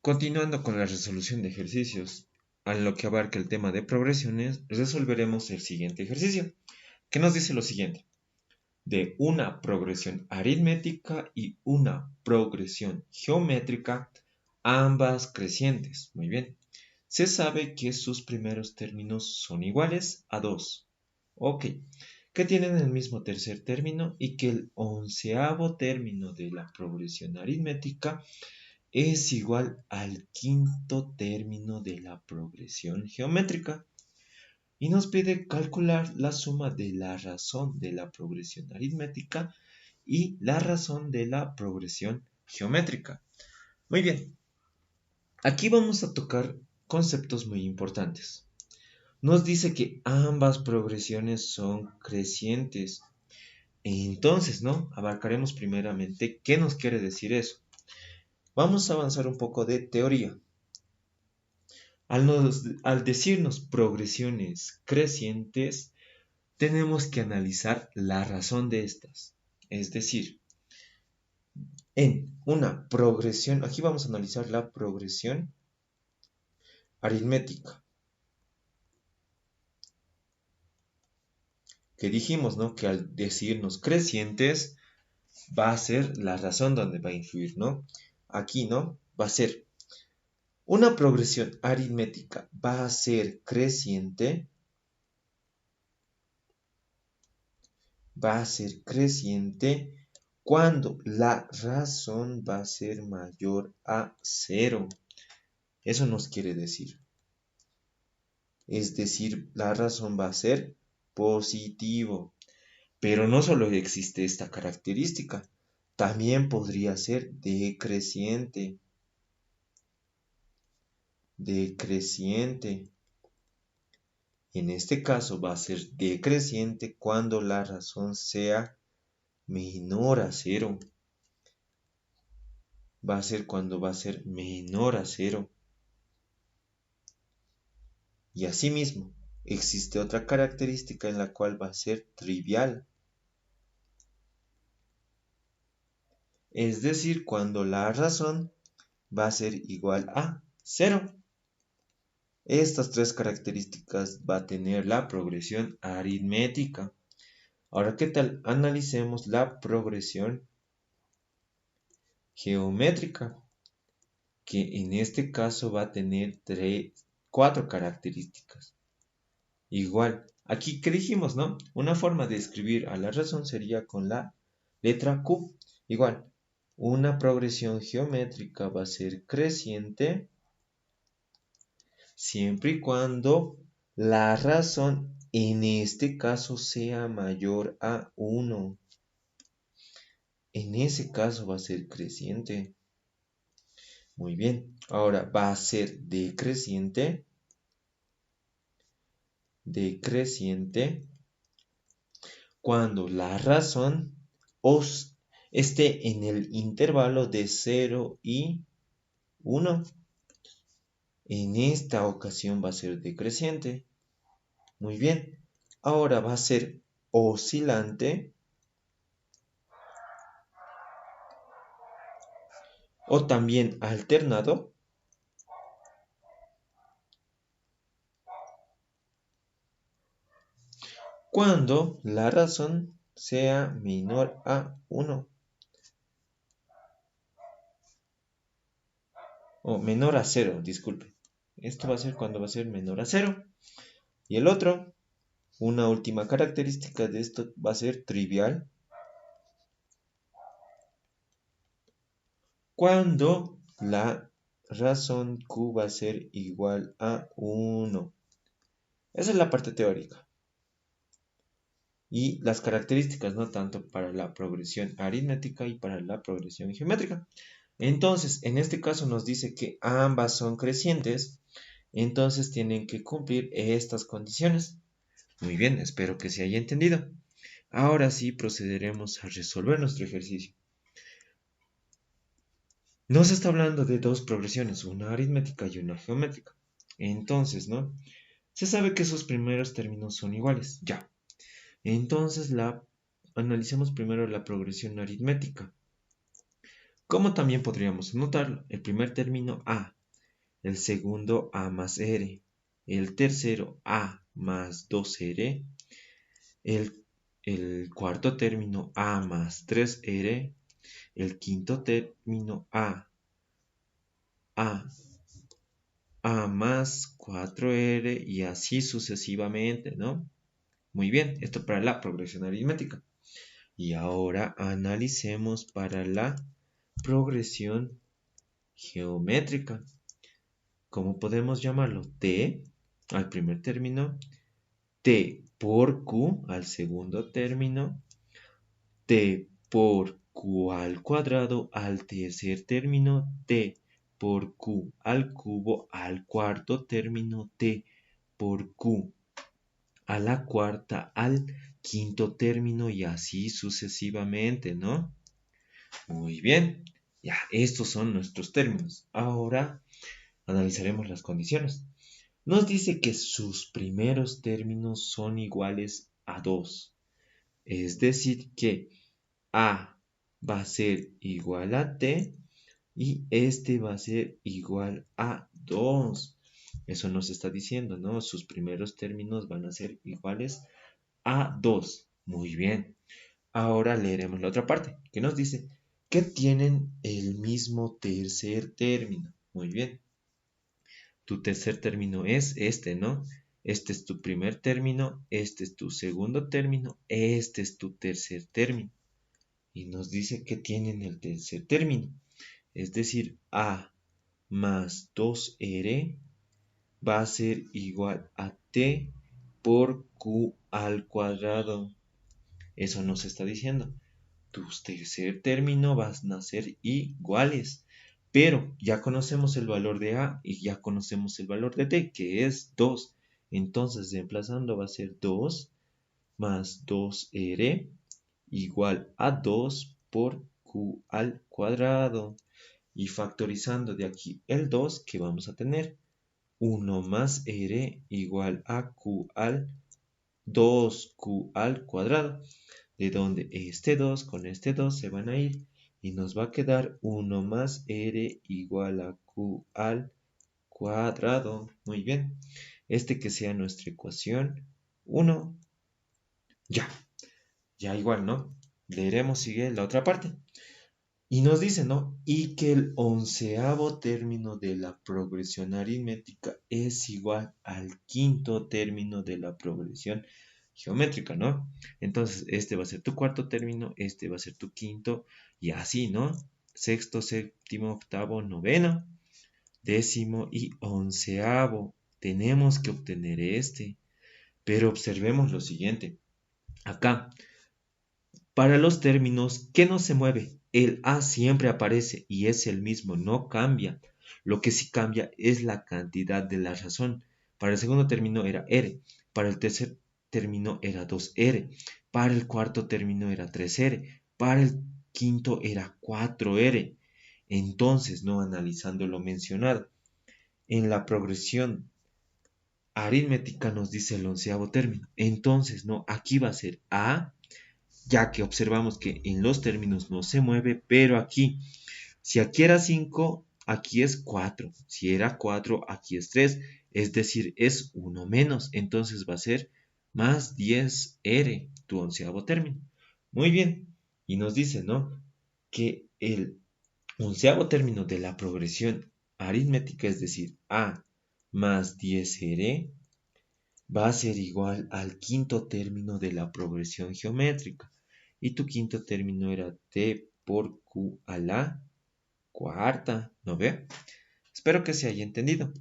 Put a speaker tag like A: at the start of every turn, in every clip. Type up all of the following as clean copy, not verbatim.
A: Continuando con la resolución de ejercicios, a lo que abarca el tema de progresiones, resolveremos el siguiente ejercicio, que nos dice lo siguiente: de una progresión aritmética y una progresión geométrica, ambas crecientes. Muy bien. Se sabe que sus primeros términos son iguales a 2. Ok. Que tienen el mismo tercer término y que el onceavo término de la progresión aritmética es igual al quinto término de la progresión geométrica. Y nos pide calcular la suma de la razón de la progresión aritmética y la razón de la progresión geométrica. Muy bien, aquí vamos a tocar conceptos muy importantes. Nos dice que ambas progresiones son crecientes. Entonces, ¿no? Abarcaremos primeramente qué nos quiere decir eso. Vamos a avanzar un poco de teoría. Al decirnos progresiones crecientes, tenemos que analizar la razón de estas. Es decir, en una progresión, aquí vamos a analizar la progresión aritmética. Que dijimos, ¿no? Que al decirnos crecientes va a ser la razón donde va a influir, ¿no? Aquí, ¿no? Va a ser una progresión aritmética va a ser creciente, cuando la razón va a ser mayor a 0. Eso nos quiere decir. Es decir, la razón va a ser positivo. Pero no solo existe esta característica, también podría ser decreciente. En este caso va a ser decreciente cuando la razón sea menor a 0. Va a ser cuando va a ser menor a 0. Y asimismo, existe otra característica en la cual va a ser trivial. Es decir, cuando la razón va a ser igual a 0. Estas tres características va a tener la progresión aritmética. Ahora, ¿qué tal? Analicemos la progresión geométrica, que en este caso va a tener 4 características. Igual, aquí que dijimos, ¿no? Una forma de escribir a la razón sería con la letra Q. Igual, una progresión geométrica va a ser creciente siempre y cuando la razón en este caso sea mayor a 1. En ese caso va a ser creciente. Muy bien, ahora va a ser decreciente cuando la razón esté en el intervalo de 0 y 1. En esta ocasión va a ser decreciente. Muy bien, ahora va a ser oscilante o también alternado cuando la razón sea menor a 1 o menor a 0, disculpe. Esto va a ser cuando va a ser menor a 0. Y el otro, una última característica de esto va a ser trivial cuando la razón Q va a ser igual a 1. Esa es la parte teórica. Y las características, no tanto para la progresión aritmética y para la progresión geométrica. Entonces, en este caso nos dice que ambas son crecientes, entonces tienen que cumplir estas condiciones. Muy bien, espero que se haya entendido. Ahora sí procederemos a resolver nuestro ejercicio. Nos está hablando de dos progresiones, una aritmética y una geométrica. Entonces, ¿no? Se sabe que sus primeros términos son iguales, ya. Entonces analicemos primero la progresión aritmética. Como también podríamos anotarlo, el primer término A, el segundo A más R, el tercero A más 2R, el, el cuarto término A más 3R, el quinto término A más 4R y así sucesivamente, ¿no? Muy bien, esto para la progresión aritmética. Y ahora analicemos para la progresión geométrica. ¿Cómo podemos llamarlo? T al primer término, T por Q al segundo término, T por Q al cuadrado al tercer término, T por Q al cubo al cuarto término, T por Q a la cuarta al quinto término y así sucesivamente, ¿no? Muy bien, ya, estos son nuestros términos. Ahora analizaremos las condiciones. Nos dice que sus primeros términos son iguales a 2. Es decir, que A va a ser igual a T y este va a ser igual a 2. Eso nos está diciendo, ¿no? Sus primeros términos van a ser iguales a 2. Muy bien. Ahora leeremos la otra parte, que nos dice que tienen el mismo tercer término. Muy bien. Tu tercer término es este, ¿no? Este es tu primer término, este es tu segundo término, este es tu tercer término. Y nos dice que tienen el tercer término. Es decir, A más 2R va a ser igual a T por Q al cuadrado. Eso nos está diciendo. Tus tercer término van a ser iguales. Pero ya conocemos el valor de A y ya conocemos el valor de T, que es 2. Entonces, reemplazando va a ser 2 más 2R igual a 2 por Q al cuadrado. Y factorizando de aquí el 2, que vamos a tener? 1 más R igual a Q al 2Q al cuadrado, de donde este 2 con este 2 se van a ir y nos va a quedar 1 más R igual a Q al cuadrado. Muy bien, este que sea nuestra ecuación 1. Ya igual, ¿no? Leeremos, sigue la otra parte. Y nos dice, ¿no? Y que el onceavo término de la progresión aritmética es igual al quinto término de la progresión geométrica, ¿no? Entonces, este va a ser tu cuarto término, este va a ser tu quinto, y así, ¿no? Sexto, séptimo, octavo, noveno, décimo y onceavo. Tenemos que obtener este. Pero observemos lo siguiente. Acá, para los términos, ¿qué no se mueve? El A siempre aparece y es el mismo, no cambia. Lo que sí cambia es la cantidad de la razón. Para el segundo término era R, para el tercer término era 2R, para el cuarto término era 3R, para el quinto era 4R. Entonces, no analizando lo mencionado, en la progresión aritmética nos dice el onceavo término. Entonces, no, aquí va a ser A, ya que observamos que en los términos no se mueve, pero aquí, si aquí era 5, aquí es 4, si era 4, aquí es 3, es decir, es 1 menos, entonces va a ser más 10R, tu onceavo término. Muy bien, y nos dice, ¿no? Que el onceavo término de la progresión aritmética, es decir, A más 10R, va a ser igual al quinto término de la progresión geométrica. Y tu quinto término era T por Q a la cuarta. ¿No ve? Espero que se haya entendido.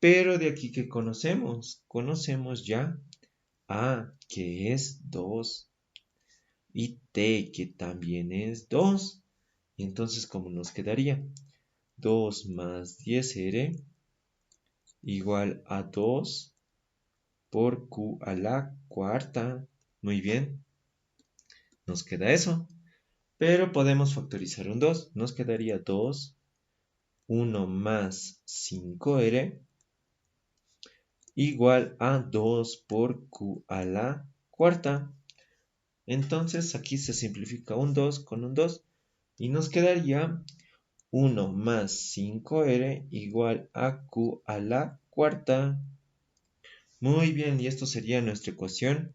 A: Pero de aquí que conocemos ya A, que es 2, y T, que también es 2. Y entonces, ¿cómo nos quedaría? 2 más 10R igual a 2 por Q a la cuarta. Muy bien, nos queda eso. Pero podemos factorizar un 2. Nos quedaría 2, 1 más 5R igual a 2 por Q a la cuarta. Entonces aquí se simplifica un 2 con un 2 y nos quedaría 1 más 5r igual a q a la cuarta. Muy bien, y esto sería nuestra ecuación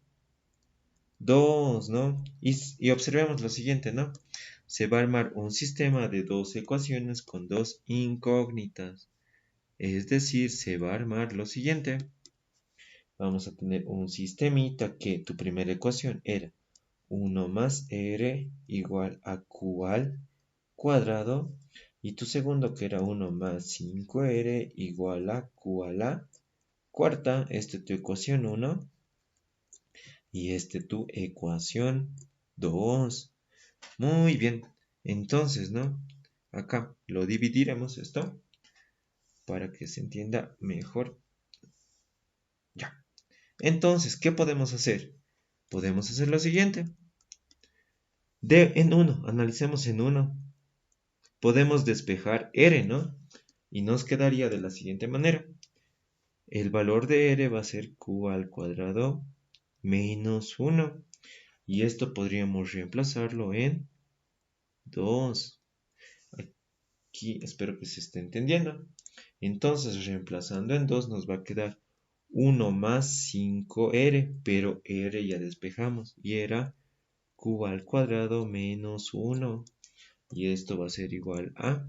A: 2, ¿no? Y observemos lo siguiente, ¿no? Se va a armar un sistema de dos ecuaciones con dos incógnitas. Es decir, se va a armar lo siguiente. Vamos a tener un sistemita que tu primera ecuación era 1 más r igual a q al cuadrado. Y tu segundo que era 1 más 5r igual a q a la cuarta. Esta es tu ecuación 1. Y tu ecuación 2. Muy bien. Entonces, ¿no? Acá lo dividiremos esto para que se entienda mejor. Ya. Entonces, ¿qué podemos hacer? Podemos hacer lo siguiente. En 1, analicemos en 1. Podemos despejar r, ¿no? Y nos quedaría de la siguiente manera. El valor de r va a ser q al cuadrado menos 1. Y esto podríamos reemplazarlo en 2. Aquí espero que se esté entendiendo. Entonces, reemplazando en 2 nos va a quedar 1 más 5r, pero r ya despejamos y era q al cuadrado menos 1. Y esto va a ser igual a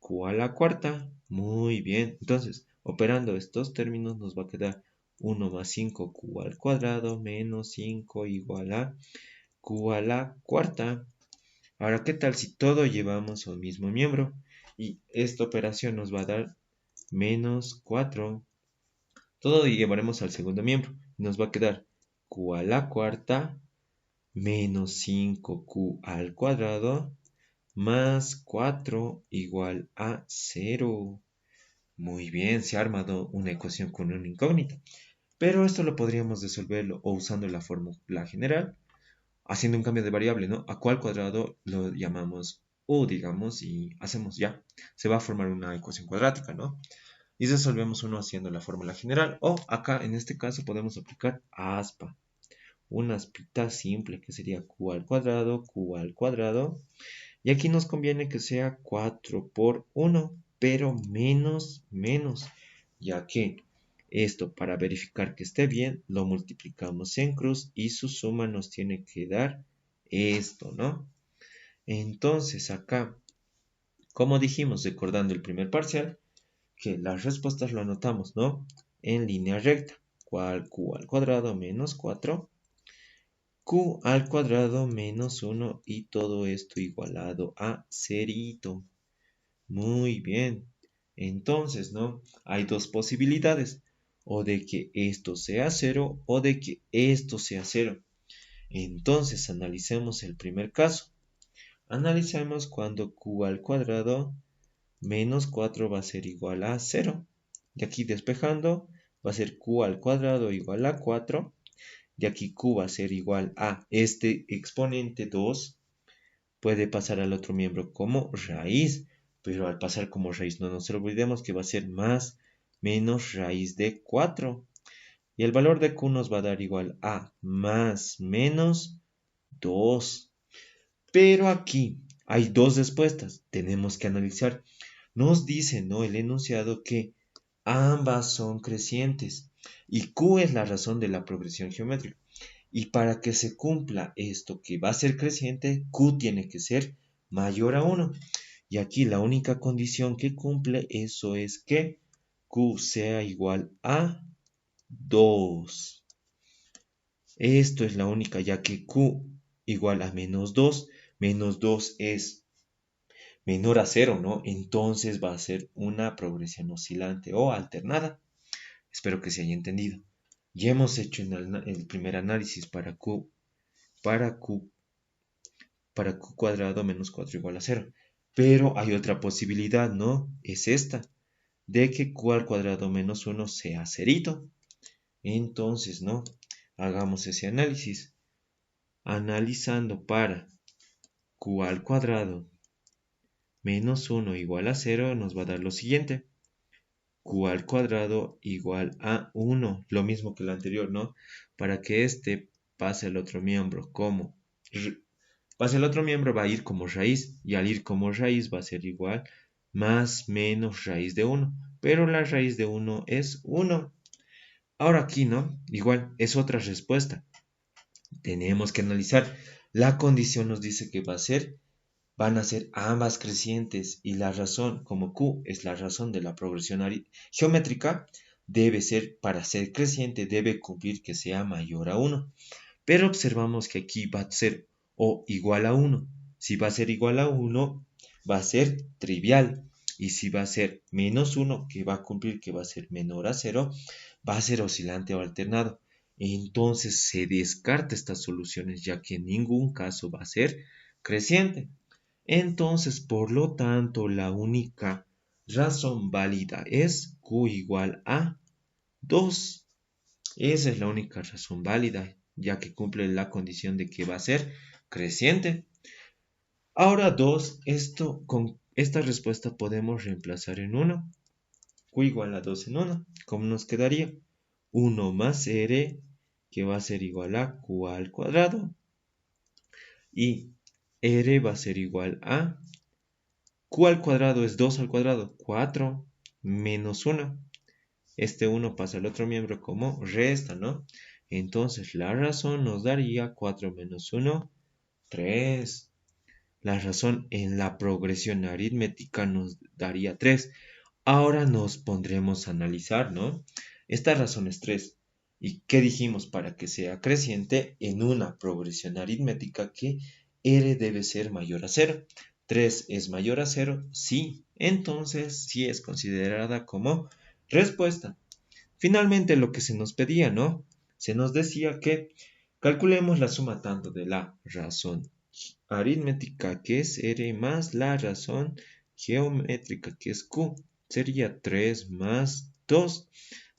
A: q a la cuarta. Muy bien. Entonces, operando estos términos nos va a quedar 1 más 5q al cuadrado menos 5 igual a q a la cuarta. Ahora, ¿qué tal si todo llevamos al mismo miembro? Y esta operación nos va a dar menos 4. Todo llevaremos al segundo miembro. Nos va a quedar q a la cuarta menos 5q al cuadrado más 4 igual a 0. Muy bien, se ha armado una ecuación con una incógnita. Pero esto lo podríamos resolverlo o usando la fórmula general, haciendo un cambio de variable, ¿no? A q al cuadrado lo llamamos u, digamos, y hacemos ya. Se va a formar una ecuación cuadrática, ¿no? Y resolvemos uno haciendo la fórmula general. O acá, en este caso, podemos aplicar aspa. Una aspita simple que sería q al cuadrado. Y aquí nos conviene que sea 4 por 1, pero menos, ya que esto para verificar que esté bien lo multiplicamos en cruz y su suma nos tiene que dar esto, ¿no? Entonces acá, como dijimos recordando el primer parcial, que las respuestas lo anotamos, ¿no? En línea recta, q al cuadrado menos 4, q al cuadrado menos 1 y todo esto igualado a cerito. Muy bien. Entonces, ¿no? Hay dos posibilidades, o de que esto sea 0 o de que esto sea 0. Entonces, analicemos el primer caso. Analicemos cuando q al cuadrado menos 4 va a ser igual a 0. De aquí despejando, va a ser q al cuadrado igual a 4. De aquí q va a ser igual a este exponente 2. Puede pasar al otro miembro como raíz, pero al pasar como raíz no nos olvidemos que va a ser más menos raíz de 4. Y el valor de q nos va a dar igual a más menos 2. Pero aquí hay dos respuestas. Tenemos que analizar. Nos dice, ¿no? El enunciado que ambas son crecientes. Y q es la razón de la progresión geométrica. Y para que se cumpla esto que va a ser creciente, q tiene que ser mayor a 1. Y aquí la única condición que cumple eso es que q sea igual a 2. Esto es la única, ya que q igual a menos 2 es menor a 0, ¿no? Entonces va a ser una progresión oscilante o alternada. Espero que se haya entendido. Ya hemos hecho el primer análisis para q cuadrado menos 4 igual a 0. Pero hay otra posibilidad, ¿no? Es esta, de que q al cuadrado menos 1 sea cerito. Entonces, ¿no? Hagamos ese análisis. Analizando para q al cuadrado menos 1 igual a 0 nos va a dar lo siguiente. Q al cuadrado igual a 1. Lo mismo que lo anterior, ¿no? Para que este pase al otro miembro va a ir como raíz, y al ir como raíz va a ser igual más menos raíz de 1. Pero la raíz de 1 es 1. Ahora aquí, ¿no? Igual, es otra respuesta. Tenemos que analizar. La condición nos dice que van a ser ambas crecientes y la razón, como Q es la razón de la progresión geométrica, debe ser, para ser creciente, debe cumplir que sea mayor a 1. Pero observamos que aquí va a ser o igual a 1. Si va a ser igual a 1, va a ser trivial. Y si va a ser menos 1, que va a cumplir que va a ser menor a 0, va a ser oscilante o alternado. Entonces se descarta estas soluciones ya que en ningún caso va a ser creciente. Entonces, por lo tanto, la única razón válida es Q igual a 2. Esa es la única razón válida, ya que cumple la condición de que va a ser creciente. Ahora 2, con esta respuesta podemos reemplazar en 1. Q igual a 2 en 1. ¿Cómo nos quedaría? 1 más R, que va a ser igual a Q al cuadrado. Y R va a ser igual a Q al cuadrado es 2 al cuadrado, 4 menos 1. Este 1 pasa al otro miembro como resta, ¿no? Entonces la razón nos daría 4 menos 1, 3. La razón en la progresión aritmética nos daría 3. Ahora nos pondremos a analizar, ¿no? Esta razón es 3. ¿Y qué dijimos para que sea creciente en una progresión aritmética? Que R debe ser mayor a 0. 3 es mayor a 0, sí. Entonces sí es considerada como respuesta. Finalmente lo que se nos pedía, ¿no? Se nos decía que calculemos la suma tanto de la razón aritmética, que es R, más la razón geométrica, que es Q. Sería 3 más 2.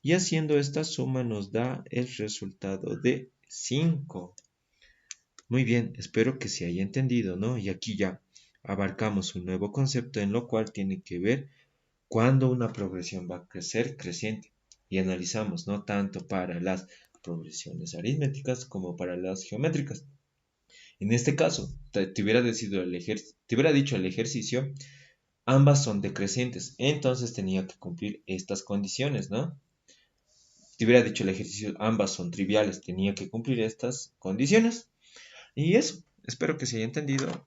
A: Y haciendo esta suma nos da el resultado de 5. Muy bien, espero que se haya entendido, ¿no? Y aquí ya abarcamos un nuevo concepto en lo cual tiene que ver cuándo una progresión va a ser creciente. Y analizamos, ¿no? Tanto para las progresiones aritméticas como para las geométricas. En este caso, te hubiera dicho el ejercicio, ambas son decrecientes, entonces tenía que cumplir estas condiciones, ¿no? Te hubiera dicho el ejercicio, ambas son triviales, tenía que cumplir estas condiciones. Y eso, espero que se haya entendido.